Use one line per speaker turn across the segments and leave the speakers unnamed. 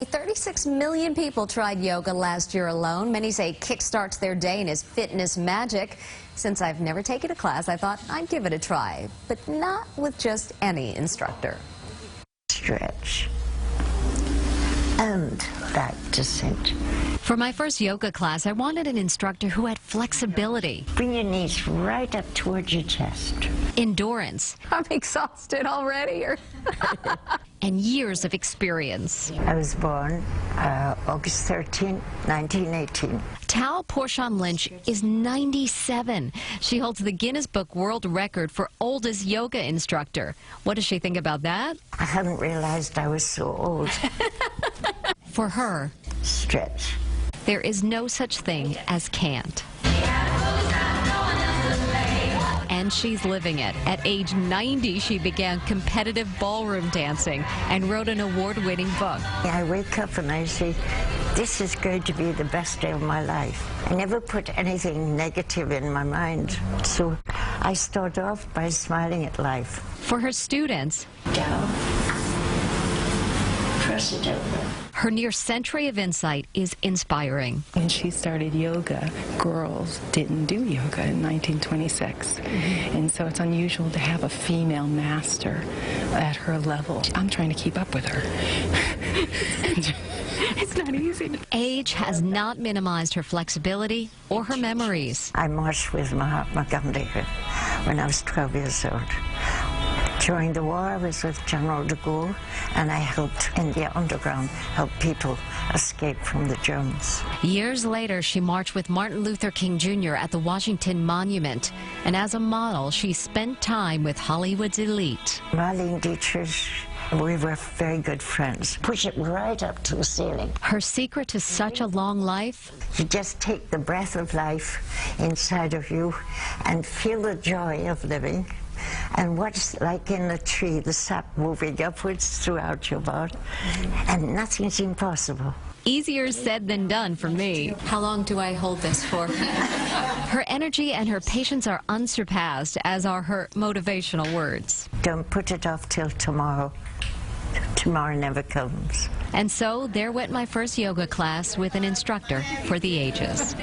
36 million people tried yoga last year alone. Many say it kickstarts their day and is fitness magic. Since I've never taken a class, I thought I'd give it a try, but not with just any instructor.
Stretch and back to center.
For my first yoga class, I wanted an instructor who had flexibility,
Bring your knees right up towards your chest.
endurance,
I'm exhausted already.
and years of experience.
I was born August 13, 1918.
Tal Porchon Lynch is 97. She holds the Guinness Book World Record for oldest yoga instructor. What does she think about that?
I hadn't realized I was so old.
For her,
Stretch.
there is no such thing as can't. And she's living it. At age 90, she began competitive ballroom dancing and wrote an award-winning book.
I wake up and I say, this is going to be the best day of my life. I never put anything negative in my mind. So I start off by smiling at life.
For her students,
Down. Press it over.
her near century of insight is inspiring.
When she started yoga, girls didn't do yoga in 1926. And so it's unusual to have a female master at her level. I'm trying to keep up with her. It's not easy.
Age has not minimized her flexibility or her memories.
I marched with Mahatma Gandhi when I was 12 years old. During the war, I was with General de Gaulle, and I helped in the underground, help people escape from the Germans.
Years later, she marched with Martin Luther King Jr. at the Washington Monument. And as a model, she spent time with Hollywood's elite.
Marlene Dietrich, we were very good friends. Push it right up to the ceiling.
Her secret to such a long life?
You just take the breath of life inside of you and feel the joy of living. And what's like in the tree, the sap moving upwards throughout your body, and nothing's impossible.
Easier said than done for me. How long do I hold this for? Her energy and her patience are unsurpassed, as are her motivational words.
Don't put it off till tomorrow. Tomorrow never comes.
And so there went my first yoga class with an instructor for the ages.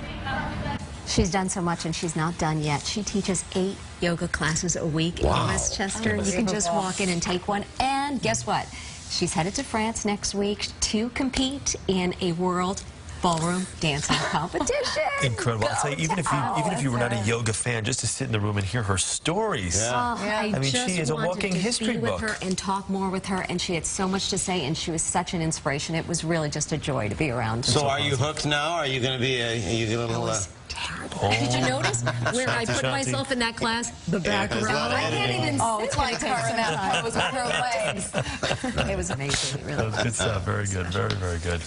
She's done so much, and she's not done yet. She teaches 8 yoga classes a week in Westchester. You can just walk in and take one. And guess what? She's headed to France next week to compete in a world ballroom dancing competition.
Incredible. I'll tell you, even if you were not a yoga fan, just to sit in the room and hear her stories.
I
mean,
just
she is a
wanted
walking
to
history
be with
book.
her and talk more with her, and she had so much to say, and she was such an inspiration. It was really just a joy to be around.
So are you hooked now? Are you going to be a little...
Terrible. Did you notice where I put myself in that class? The back row. I can't even sit like her in that pose with her legs. It was amazing. It really was.
That was good stuff. Very good. Very, very good.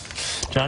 John?